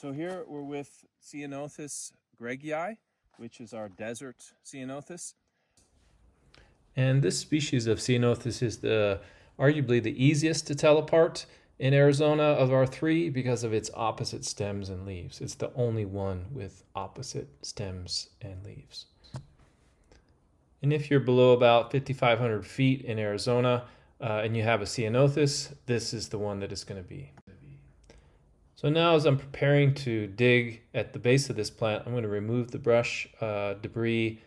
So here we're with Ceanothus greggii, which is our desert Ceanothus. And this species of Ceanothus is arguably the easiest to tell apart in Arizona of our three because of its opposite stems and leaves. It's the only one with opposite stems and leaves. And if you're below about 5,500 feet in Arizona and you have a Ceanothus, this is the one that it's going to be. So now as I'm preparing to dig at the base of this plant, I'm going to remove the brush, debris,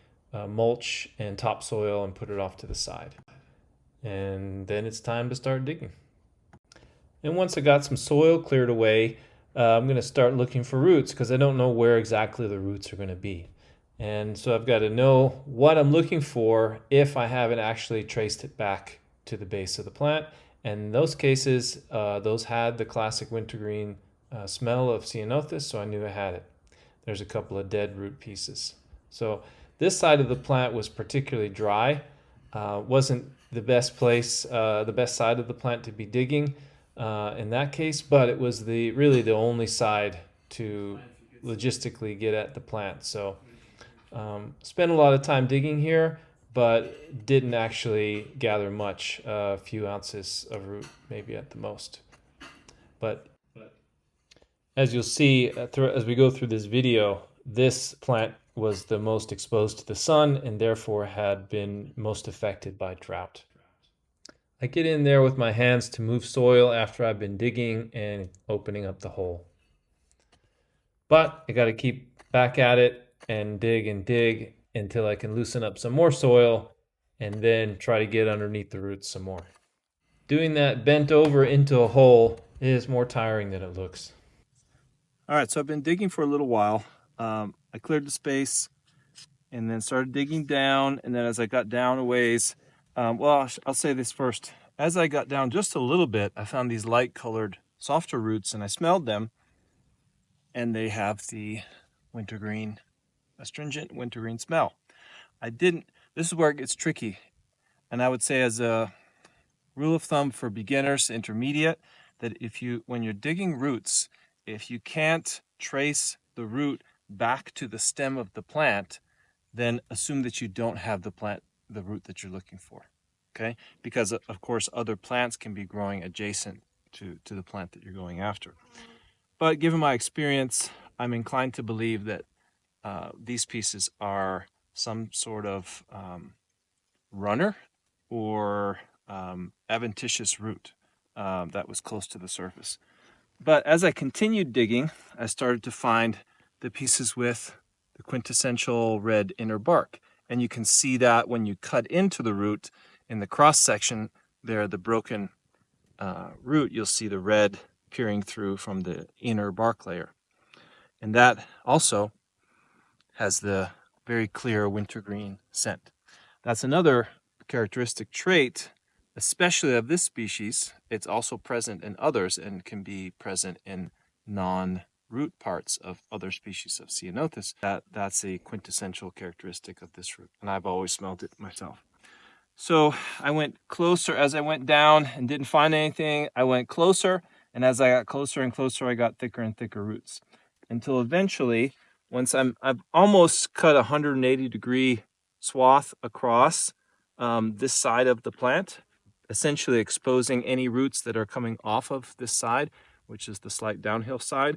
mulch, and topsoil and put it off to the side. And then it's time to start digging. And once I got some soil cleared away, I'm going to start looking for roots because I don't know where exactly the roots are going to be. And so I've got to know what I'm looking for if I haven't actually traced it back to the base of the plant. And in those cases, those had the classic wintergreen smell of Ceanothus, so I knew I had it. There's a couple of dead root pieces. So this side of the plant was particularly dry. Wasn't the best place, the best side of the plant to be digging in that case, but it was really the only side to logistically get at the plant. So spent a lot of time digging here, but didn't actually gather much, a few ounces of root maybe at the most. But as you'll see as we go through this video, this plant was the most exposed to the sun and therefore had been most affected by drought. I get in there with my hands to move soil after I've been digging and opening up the hole. But I got to keep back at it and dig until I can loosen up some more soil and then try to get underneath the roots some more. Doing that bent over into a hole is more tiring than it looks. All right, so I've been digging for a little while. I cleared the space and then started digging down. And then as I got down a ways, I'll say this first. As I got down just a little bit, I found these light-colored, softer roots, and I smelled them. And they have the wintergreen, astringent wintergreen smell. This is where it gets tricky. And I would say as a rule of thumb for beginners, intermediate, that when you're digging roots, if you can't trace the root back to the stem of the plant, then assume that you don't have the root that you're looking for, okay? Because of course other plants can be growing adjacent to the plant that you're going after. But given my experience, I'm inclined to believe that these pieces are some sort of runner or adventitious root that was close to the surface. But as I continued digging, I started to find the pieces with the quintessential red inner bark. And you can see that when you cut into the root in the cross section there, the broken root, you'll see the red peering through from the inner bark layer. And that also has the very clear wintergreen scent. That's another characteristic trait, especially of this species. It's also present in others and can be present in non-root parts of other species of Ceanothus. That's a quintessential characteristic of this root, and I've always smelled it myself. So I went closer as I went down and didn't find anything. I went closer, and as I got closer and closer, I got thicker and thicker roots until eventually, once I've almost cut a 180-degree swath across this side of the plant, essentially exposing any roots that are coming off of this side, which is the slight downhill side,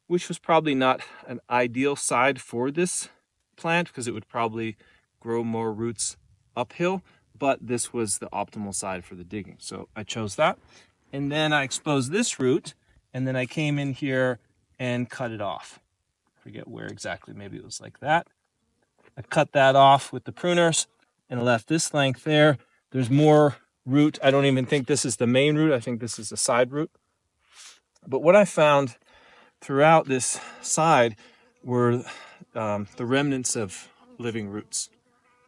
which was probably not an ideal side for this plant because it would probably grow more roots uphill, but this was the optimal side for the digging. So I chose that. And then I exposed this root, and then I came in here and cut it off. I forget where exactly, maybe it was like that. I cut that off with the pruners and left this length there. There's more root. I don't even think this is the main root. I think this is the side root. But what I found throughout this side were the remnants of living roots.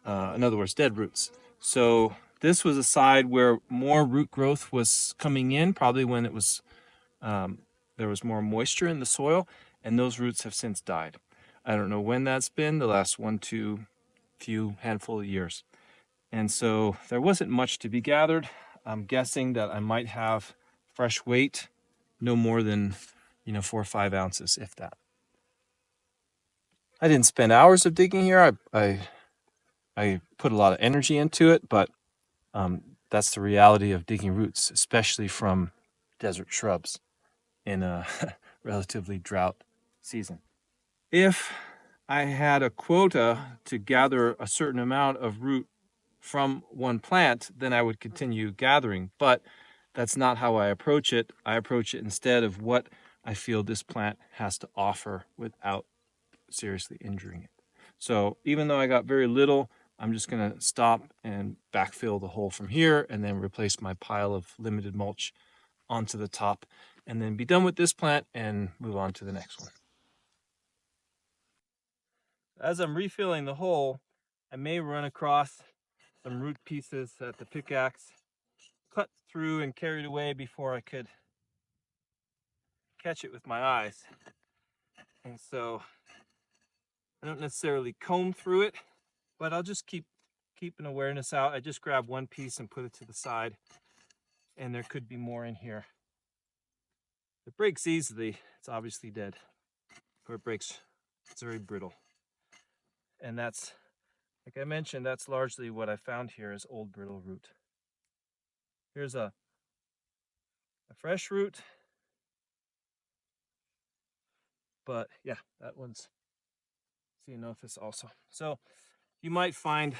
In other words, dead roots. So this was a side where more root growth was coming in, probably when it was there was more moisture in the soil, and those roots have since died. I don't know when that's been, the last few handful of years. And so there wasn't much to be gathered. I'm guessing that I might have fresh weight, no more than 4 or 5 ounces, if that. I didn't spend hours of digging here. I put a lot of energy into it, but that's the reality of digging roots, especially from desert shrubs in a relatively drought season. If I had a quota to gather a certain amount of root from one plant, then I would continue gathering. But that's not how I approach it. I approach it instead of what I feel this plant has to offer without seriously injuring it. So even though I got very little, I'm just going to stop and backfill the hole from here and then replace my pile of limited mulch onto the top, and then be done with this plant and move on to the next one. As I'm refilling the hole, I may run across some root pieces that the pickaxe cut through and carried away before I could catch it with my eyes. And so I don't necessarily comb through it, but I'll just keep an awareness out. I just grab one piece and put it to the side, and there could be more in here. If it breaks easily, it's obviously dead. Or it breaks, it's very brittle. And that's, like I mentioned, that's largely what I found here is old brittle root. Here's a fresh root, but yeah, that one's Ceanothus also. So you might find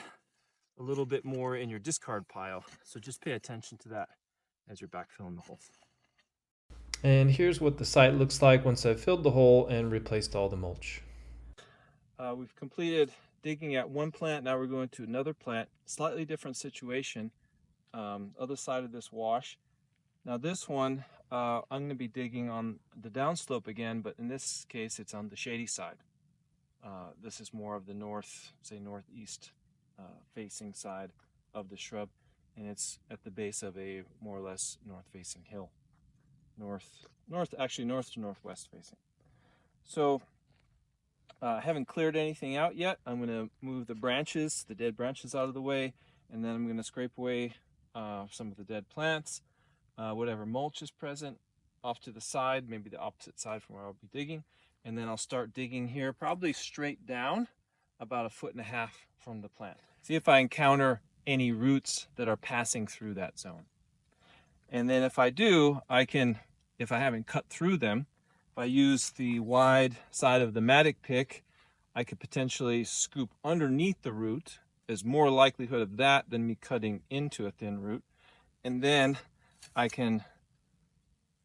a little bit more in your discard pile, so just pay attention to that as you're backfilling the hole. And here's what the site looks like once I've filled the hole and replaced all the mulch. We've completed digging at one plant. Now we're going to another plant, slightly different situation, other side of this wash. Now this one, I'm going to be digging on the downslope again, but in this case it's on the shady side. This is more of the northeast facing side of the shrub, and it's at the base of a more or less north-facing hill. North to northwest facing. So I haven't cleared anything out yet. I'm going to move the dead branches out of the way, and then I'm going to scrape away some of the dead plants, whatever mulch is present off to the side, maybe the opposite side from where I'll be digging. And then I'll start digging here, probably straight down about 1.5 feet from the plant. See if I encounter any roots that are passing through that zone. And then if I do, if I haven't cut through them, if I use the wide side of the mattock pick, I could potentially scoop underneath the root. There's more likelihood of that than me cutting into a thin root. And then I can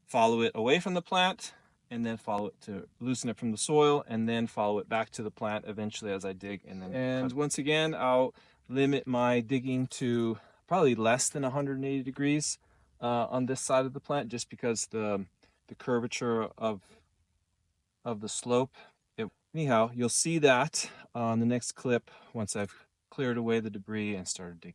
follow it away from the plant, and then follow it to loosen it from the soil, and then follow it back to the plant eventually as I dig. And once again, I'll limit my digging to probably less than 180 degrees on this side of the plant, just because the curvature of the slope. Anyhow, you'll see that on the next clip once I've cleared away the debris and started digging.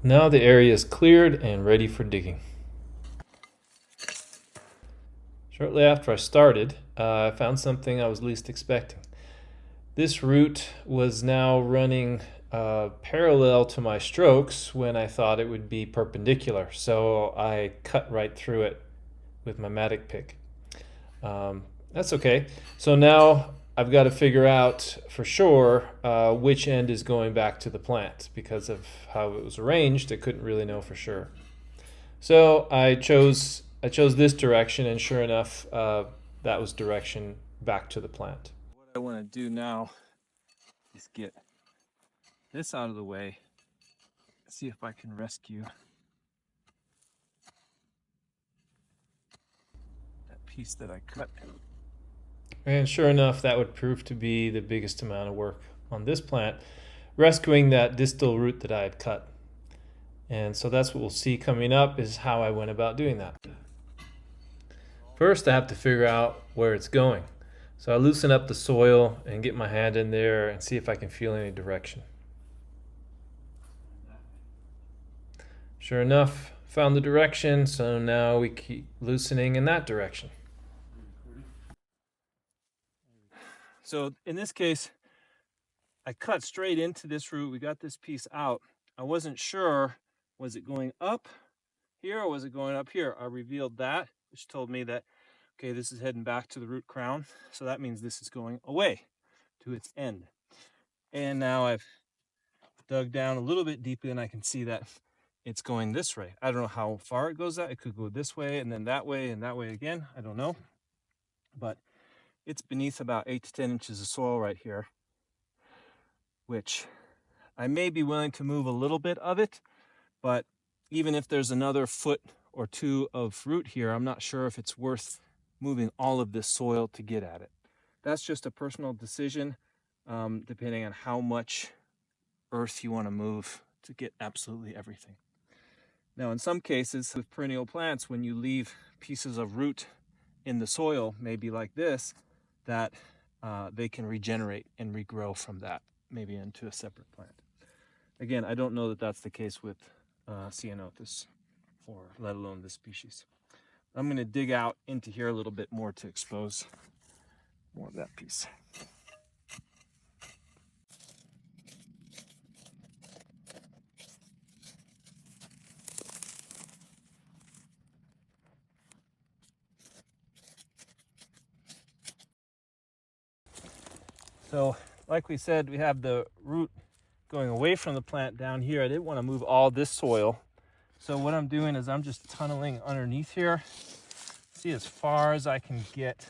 Now the area is cleared and ready for digging. Shortly after I started, I found something I was least expecting. This root was now running parallel to my strokes when I thought it would be perpendicular, so I cut right through it with my mattock pick. That's okay. So now I've got to figure out for sure which end is going back to the plant. Because of how it was arranged, I couldn't really know for sure. So I chose this direction, and sure enough, that was direction back to the plant. What I want to do now is get this out of the way, see if I can rescue that piece that I cut. And sure enough, that would prove to be the biggest amount of work on this plant, rescuing that distal root that I had cut. And so that's what we'll see coming up, is how I went about doing that. First, I have to figure out where it's going. So I loosen up the soil and get my hand in there and see if I can feel any direction. Sure enough, found the direction, so now we keep loosening in that direction. So in this case, I cut straight into this root. We got this piece out. I wasn't sure, was it going up here or was it going up here? I revealed that, which told me that, okay, this is heading back to the root crown. So that means this is going away to its end. And now I've dug down a little bit deeper and I can see that it's going this way. I don't know how far it goes. It could go this way and then that way and that way again. I don't know. But it's beneath about 8 to 10 inches of soil right here, which I may be willing to move a little bit of it, but even if there's another foot or two of root here, I'm not sure if it's worth moving all of this soil to get at it. That's just a personal decision, depending on how much earth you want to move to get absolutely everything. Now, in some cases with perennial plants, when you leave pieces of root in the soil, maybe like this, that they can regenerate and regrow from that, maybe into a separate plant. Again, I don't know that that's the case with Ceanothus, or let alone this species. I'm going to dig out into here a little bit more to expose more of that piece. So, like we said, we have the root going away from the plant down here. I didn't want to move all this soil. So what I'm doing is I'm just tunneling underneath here, see as far as I can get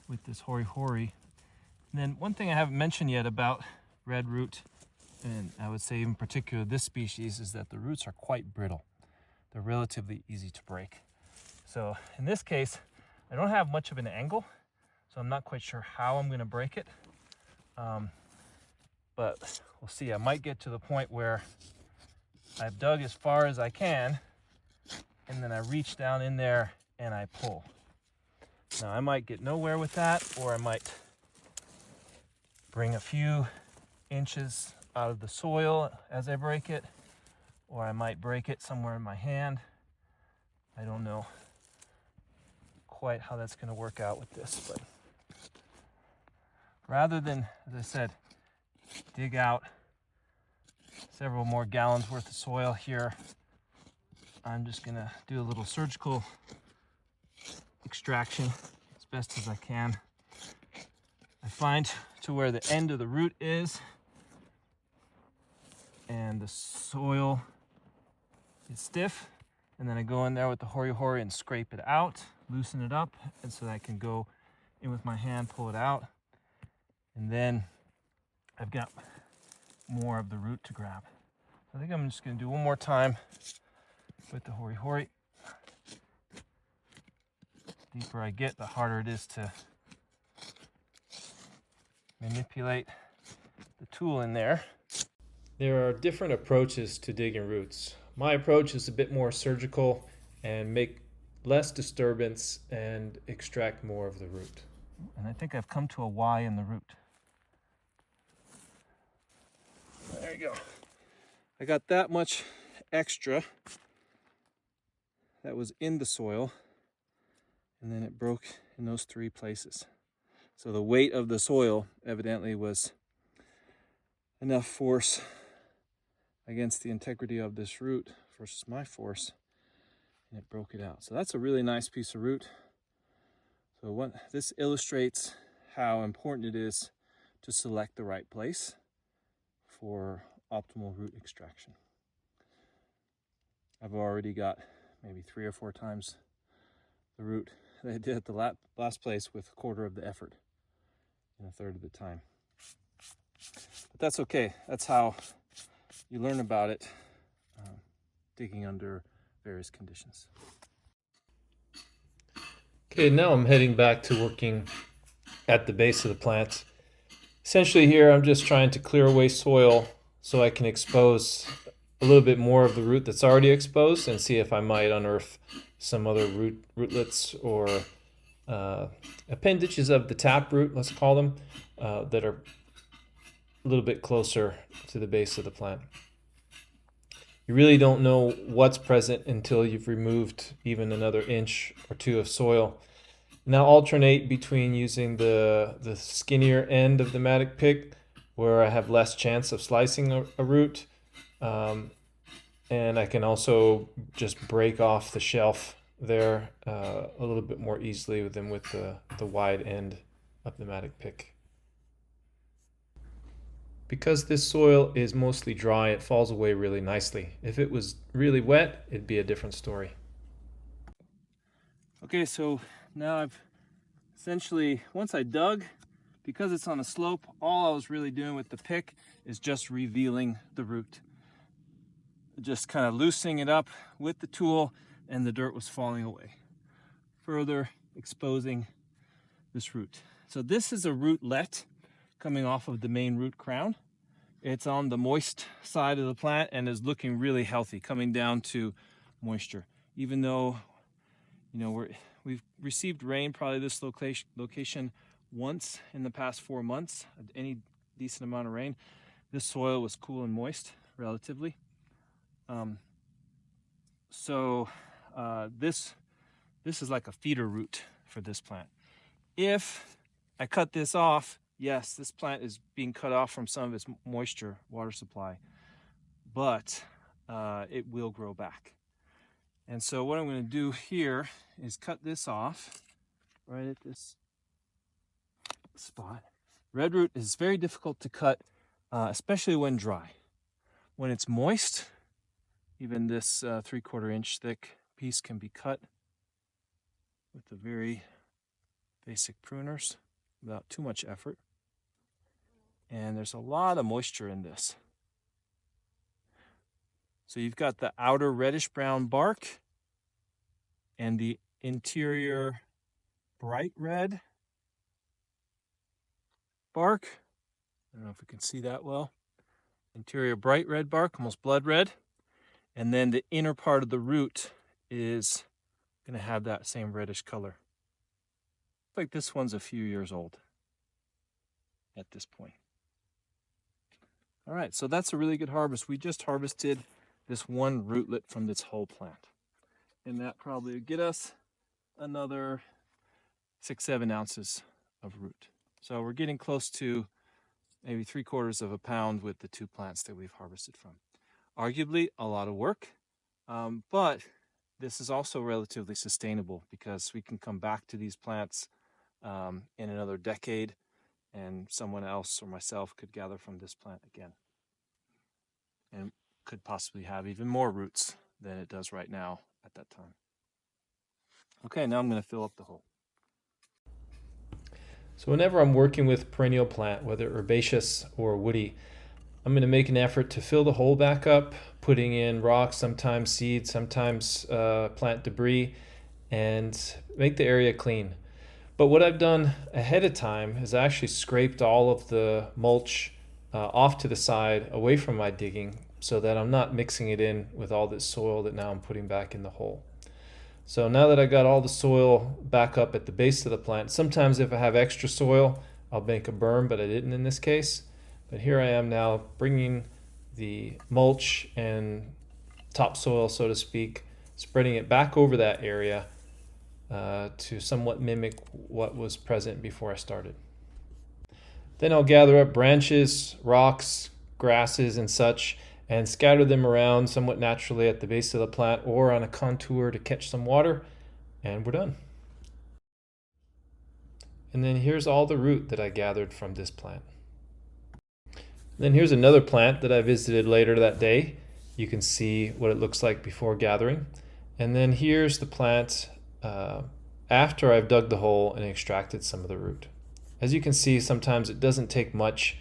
with this hoary. And then one thing I haven't mentioned yet about red root, and I would say in particular this species, is that the roots are quite brittle. They're relatively easy to break. So in this case, I don't have much of an angle, so I'm not quite sure how I'm going to break it. But we'll see. I might get to the point where I've dug as far as I can, and then I reach down in there and I pull. Now I might get nowhere with that, or I might bring a few inches out of the soil as I break it, or I might break it somewhere in my hand. I don't know quite how that's going to work out with this, but rather than, as I said, dig out several more gallons worth of soil here, I'm just going to do a little surgical extraction as best as I can. I find to where the end of the root is and the soil is stiff, and then I go in there with the hoary and scrape it out, loosen it up, and so that I can go in with my hand, pull it out, and then I've got more of the root to grab. I think I'm just going to do one more time with the hoary. The deeper I get, the harder it is to manipulate the tool in there. There are different approaches to digging roots. My approach is a bit more surgical and make less disturbance and extract more of the root. And I think I've come to a Y in the root. There you go. I got that much extra that was in the soil, and then it broke in those 3 places. So the weight of the soil evidently was enough force against the integrity of this root versus my force, and it broke it out. So that's a really nice piece of root. So this illustrates how important it is to select the right place for optimal root extraction. I've already got maybe 3 or 4 times the root that I did at the last place with a quarter of the effort in a third of the time. But that's okay. That's how you learn about it, digging under various conditions. Okay, now I'm heading back to working at the base of the plant. Essentially here I'm just trying to clear away soil so I can expose a little bit more of the root that's already exposed and see if I might unearth some other rootlets or appendages of the taproot, let's call them, that are a little bit closer to the base of the plant. You really don't know what's present until you've removed even another inch or two of soil. Now alternate between using the skinnier end of the mattock pick, where I have less chance of slicing a root, and I can also just break off the shelf there a little bit more easily than with the wide end of the mattock pick. Because this soil is mostly dry, it falls away really nicely. If it was really wet, it'd be a different story. Okay, so now I've essentially, once I dug, because it's on a slope, all I was really doing with the pick is just revealing the root. Just kind of loosening it up with the tool, and the dirt was falling away, further exposing this root. So this is a rootlet coming off of the main root crown. It's on the moist side of the plant and is looking really healthy, coming down to moisture. Even though, you know, we've received rain, probably this location once in the past 4 months, any decent amount of rain. This soil was cool and moist relatively. This is like a feeder root for this plant. If I cut this off, yes, this plant is being cut off from some of its moisture, water supply, but it will grow back. And so what I'm going to do here is cut this off right at this spot. Red root is very difficult to cut, especially when dry. When it's moist, even this 3/4 inch thick piece can be cut with the very basic pruners without too much effort. And there's a lot of moisture in this. So you've got the outer reddish brown bark and the interior bright red bark. I don't know if we can see that well. Interior bright red bark, almost blood red. And then the inner part of the root is going to have that same reddish color. Looks like this one's a few years old at this point. All right, so that's a really good harvest. We just harvested this one rootlet from this whole plant. And that probably would get us another 6-7 ounces of root. So we're getting close to maybe 3/4 of a pound with the 2 plants that we've harvested from. Arguably a lot of work, but this is also relatively sustainable because we can come back to these plants in another decade, and someone else or myself could gather from this plant again and could possibly have even more roots than it does right now at that time. Okay, now I'm going to fill up the hole. So whenever I'm working with perennial plant, whether herbaceous or woody, I'm going to make an effort to fill the hole back up, putting in rocks, sometimes seeds, sometimes plant debris, and make the area clean. But what I've done ahead of time is I actually scraped all of the mulch off to the side away from my digging so that I'm not mixing it in with all this soil that now I'm putting back in the hole. So now that I got all the soil back up at the base of the plant, sometimes if I have extra soil, I'll make a berm, but I didn't in this case. But here I am now bringing the mulch and topsoil, so to speak, spreading it back over that area to somewhat mimic what was present before I started. Then I'll gather up branches, rocks, grasses, and such, and scatter them around somewhat naturally at the base of the plant or on a contour to catch some water, and we're done. And then here's all the root that I gathered from this plant. And then here's another plant that I visited later that day. You can see what it looks like before gathering. And then here's the plant after I've dug the hole and extracted some of the root. As you can see, sometimes it doesn't take much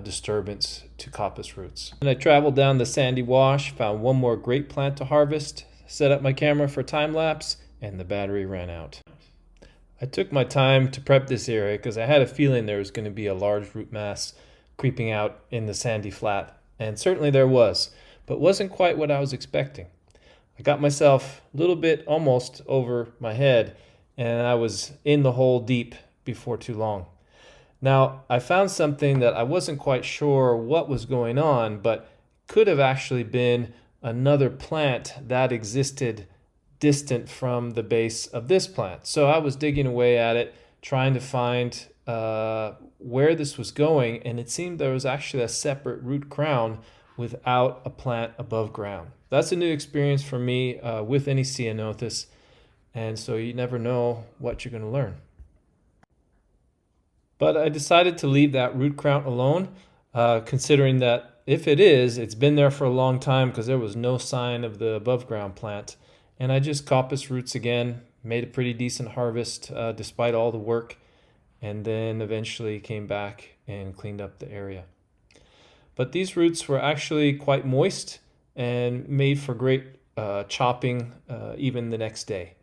disturbance to coppice roots. And I traveled down the sandy wash, found one more great plant to harvest, set up my camera for time lapse, and the battery ran out. I took my time to prep this area because I had a feeling there was going to be a large root mass creeping out in the sandy flat, and certainly there was, but wasn't quite what I was expecting. I got myself a little bit almost over my head, and I was in the hole deep before too long. Now, I found something that I wasn't quite sure what was going on, but could have actually been another plant that existed distant from the base of this plant. So I was digging away at it, trying to find where this was going, and it seemed there was actually a separate root crown without a plant above ground. That's a new experience for me with any Ceanothus, and so you never know what you're going to learn. But I decided to leave that root crown alone, considering that if it is, it's been there for a long time because there was no sign of the above ground plant. And I just coppiced roots again, made a pretty decent harvest despite all the work, and then eventually came back and cleaned up the area. But these roots were actually quite moist and made for great chopping even the next day.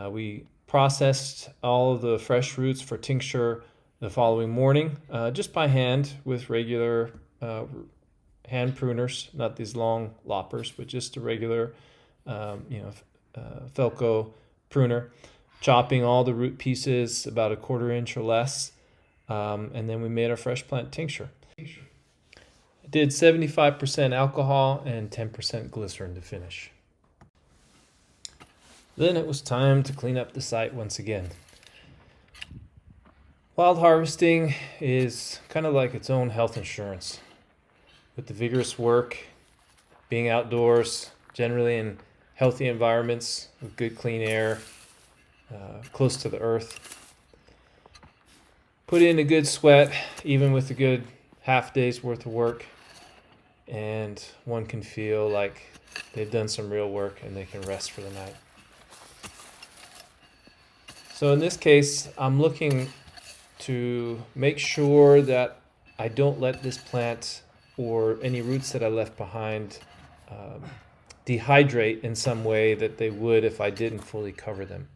We processed all of the fresh roots for tincture the following morning, just by hand with regular hand pruners, not these long loppers, but just a regular, Felco pruner, chopping all the root pieces about 1/4 inch or less, and then we made our fresh plant tincture. I did 75% alcohol and 10% glycerin to finish. Then it was time to clean up the site once again. Wild harvesting is kind of like its own health insurance. With the vigorous work, being outdoors, generally in healthy environments with good clean air, close to the earth. Put in a good sweat, even with a good half day's worth of work, and one can feel like they've done some real work and they can rest for the night. So in this case, I'm looking to make sure that I don't let this plant or any roots that I left behind dehydrate in some way that they would if I didn't fully cover them.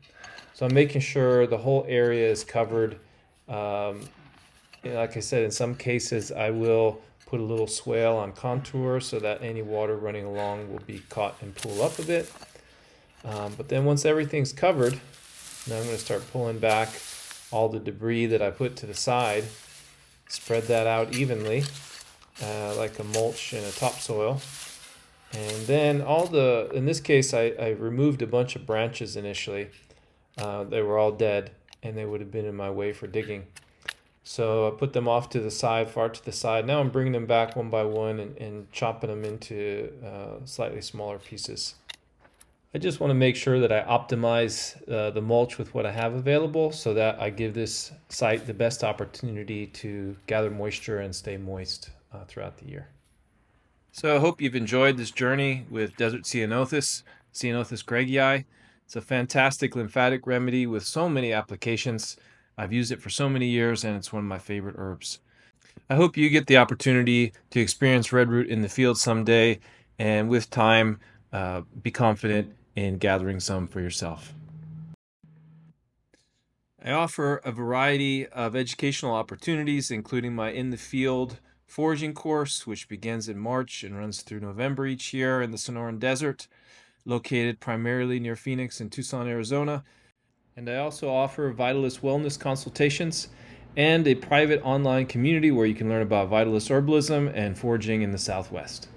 So I'm making sure the whole area is covered. Like I said, in some cases I will put a little swale on contour so that any water running along will be caught and pool up a bit. But then once everything's covered, now I'm going to start pulling back all the debris that I put to the side, spread that out evenly like a mulch in a topsoil. And then in this case, I removed a bunch of branches initially. They were all dead and they would have been in my way for digging. So I put them off to the side, far to the side. Now I'm bringing them back one by one and chopping them into slightly smaller pieces. I just want to make sure that I optimize the mulch with what I have available so that I give this site the best opportunity to gather moisture and stay moist throughout the year. So I hope you've enjoyed this journey with Desert Ceanothus, Ceanothus greggii. It's a fantastic lymphatic remedy with so many applications. I've used it for so many years and it's one of my favorite herbs. I hope you get the opportunity to experience red root in the field someday, and with time, be confident in gathering some for yourself. I offer a variety of educational opportunities, including my In the Field foraging course, which begins in March and runs through November each year in the Sonoran Desert, located primarily near Phoenix and Tucson, Arizona. And I also offer Vitalist wellness consultations and a private online community where you can learn about Vitalist herbalism and foraging in the Southwest.